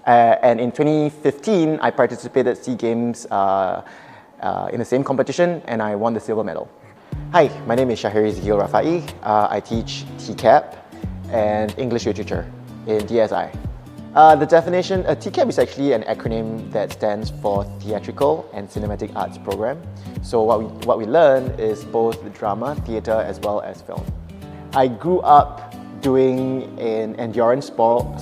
And in 2015, I participated SEA Games in the same competition, and I won the silver medal. Hi, my name is Shaher Zil Rafa. I teach TCAP and English Literature in DSI. The definition, TCAP is actually an acronym that stands for Theatrical and Cinematic Arts Program. So what we learn is both the drama, theatre, as well as film. I grew up doing an endurance sport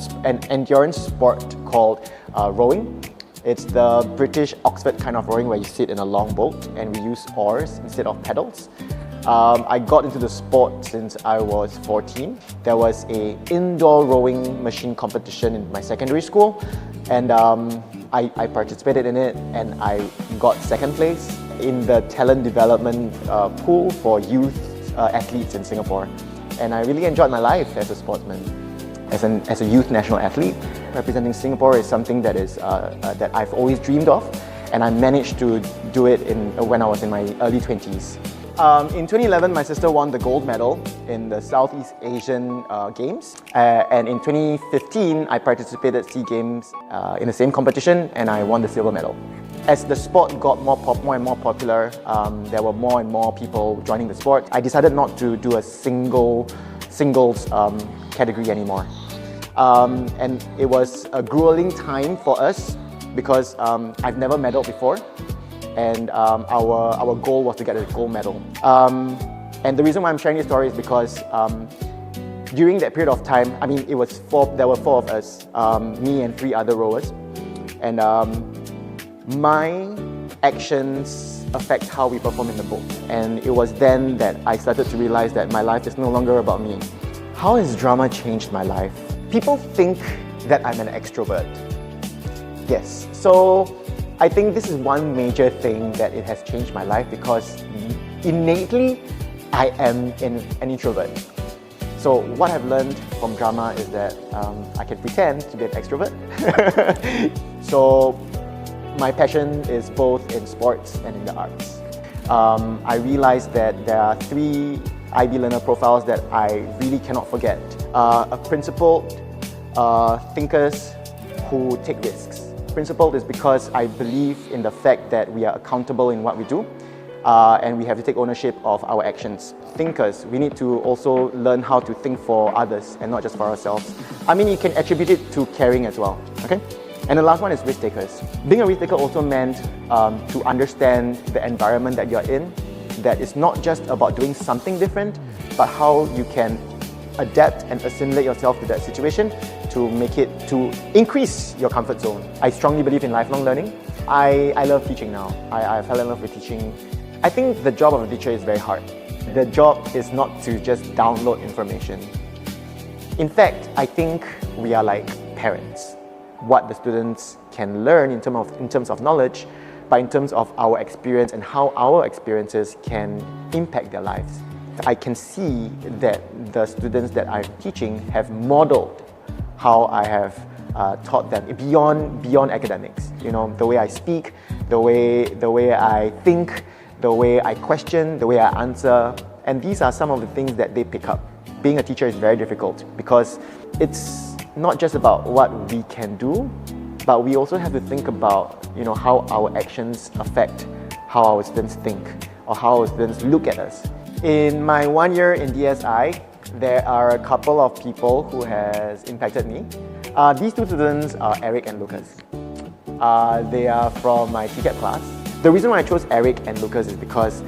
called rowing. It's the British Oxford kind of rowing where you sit in a long boat and we use oars instead of paddles. I got into the sport since I was 14. There was an indoor rowing machine competition in my secondary school, and I participated in it, and I got second place in the talent development pool for youth athletes in Singapore. And I really enjoyed my life as a sportsman. As a youth national athlete, representing Singapore is something that that I've always dreamed of, and I managed to do it when I was in my early 20s. In 2011, my sister won the gold medal in the Southeast Asian Games. And in 2015, I participated SEA Games in the same competition, and I won the silver medal. As the sport got more and more popular, there were more and more people joining the sport. I decided not to do a singles category anymore. And it was a grueling time for us because I've never medaled before. And our goal was to get a gold medal. And the reason why I'm sharing this story is because during that period of time, I mean, there were four of us, me and 3 other rowers. And my actions affect how we perform in the boat. And it was then that I started to realize that my life is no longer about me. How has drama changed my life? People think that I'm an extrovert. Yes, so I think this is one major thing that it has changed my life because innately I am an introvert. So what I've learned from drama is that I can pretend to be an extrovert. So my passion is both in sports and in the arts. I realized that there are 3 IB learner profiles that I really cannot forget. Principled thinkers who take risks. Principled is because I believe in the fact that we are accountable in what we do and we have to take ownership of our actions. Thinkers, we need to also learn how to think for others and not just for ourselves. I mean, you can attribute it to caring as well, okay? And the last one is risk takers. Being a risk taker also meant to understand the environment that you're in, that it's not just about doing something different, but how you can adapt and assimilate yourself to that situation to increase your comfort zone. I strongly believe in lifelong learning. I love teaching now. I fell in love with teaching. I think the job of a teacher is very hard. The job is not to just download information. In fact, I think we are like parents. What the students can learn in terms of knowledge, but in terms of our experience and how our experiences can impact their lives. I can see that the students that I'm teaching have modeled how I have taught them beyond academics. You know, the way I speak, the way I think, the way I question, the way I answer, and these are some of the things that they pick up. Being a teacher is very difficult because it's not just about what we can do, but we also have to think about, you know, how our actions affect how our students think or how our students look at us. In my 1 year in DSI, there are a couple of people who has impacted me. These 2 students are Eric and Lucas. They are from my TCAP class. The reason why I chose Eric and Lucas is because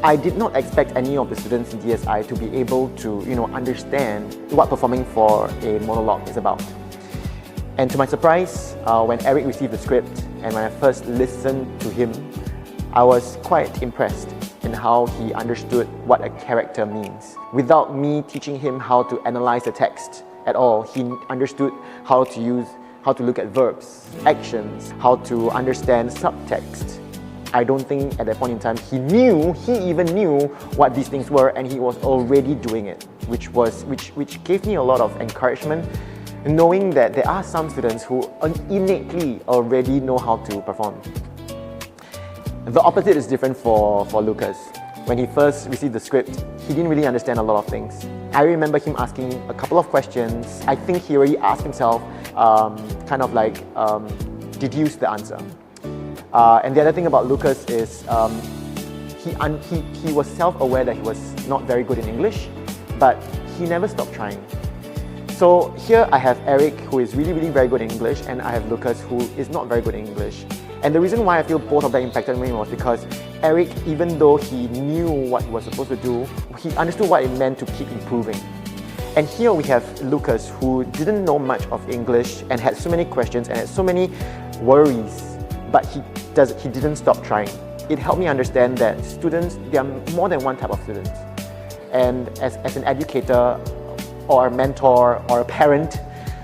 I did not expect any of the students in DSI to be able to, you know, understand what performing for a monologue is about. And to my surprise, when Eric received the script and when I first listened to him, I was quite impressed in how he understood what a character means. Without me teaching him how to analyze the text at all, he understood how to look at verbs, actions, how to understand subtext. I don't think at that point in time he even knew what these things were, and he was already doing it, which gave me a lot of encouragement, knowing that there are some students who innately already know how to perform. The opposite is different for Lucas. when he first received the script, he didn't really understand a lot of things. I remember him asking a couple of questions. I think he already asked himself, deduce the answer. And the other thing about Lucas is he was self-aware that he was not very good in English, but he never stopped trying. So here I have Eric, who is really, really very good in English, and I have Lucas, who is not very good in English. And the reason why I feel both of them impacted me was because Eric, even though he knew what he was supposed to do, he understood what it meant to keep improving. And here we have Lucas, who didn't know much of English and had so many questions and had so many worries, but he didn't stop trying. It helped me understand that students, there are more than one type of students. And as an educator or a mentor or a parent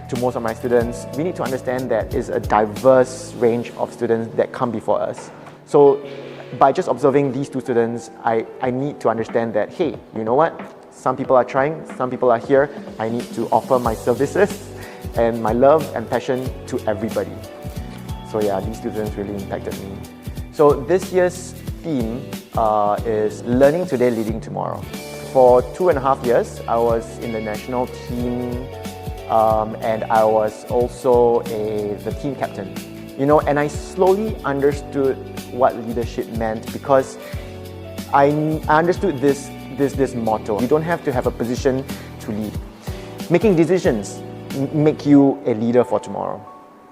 to most of my students, we need to understand that it's a diverse range of students that come before us. So by just observing these two students, I need to understand that, hey, you know what? Some people are trying, some people are here. I need to offer my services and my love and passion to everybody. So yeah, these students really impacted me. So this year's theme is Learning Today, Leading Tomorrow. For 2.5 years, I was in the national team and I was also the team captain. You know, and I slowly understood what leadership meant because I understood this motto. You don't have to have a position to lead. Making decisions make you a leader for tomorrow.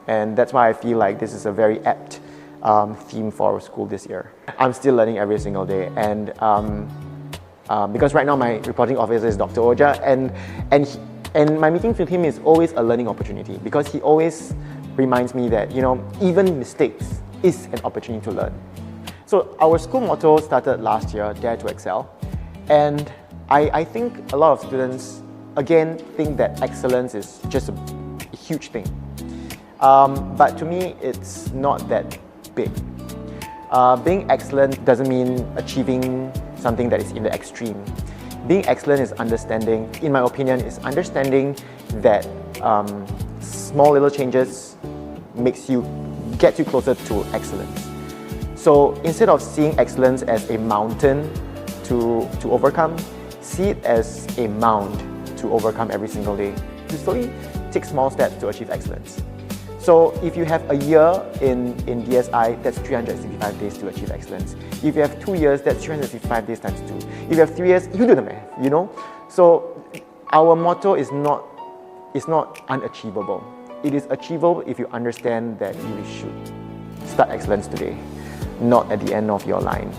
And that's why I feel like this is a very apt theme for our school this year. I'm still learning every single day, and because right now my reporting officer is Dr. Oja, and my meetings with him is always a learning opportunity because he always reminds me that, you know, even mistakes is an opportunity to learn. So our school motto started last year, Dare to Excel, and I think a lot of students again think that excellence is just a huge thing. But to me, it's not that big. Being excellent doesn't mean achieving something that is in the extreme. Being excellent is understanding, in my opinion, is understanding that small little changes get you closer to excellence. So instead of seeing excellence as a mountain to overcome, see it as a mound to overcome every single day. You slowly take small steps to achieve excellence. So if you have a year in DSI, that's 365 days to achieve excellence. If you have 2 years, that's 365 days times 2. If you have 3 years, you do the math, you know? So our motto is not unachievable. It is achievable if you understand that you should start excellence today, not at the end of your line.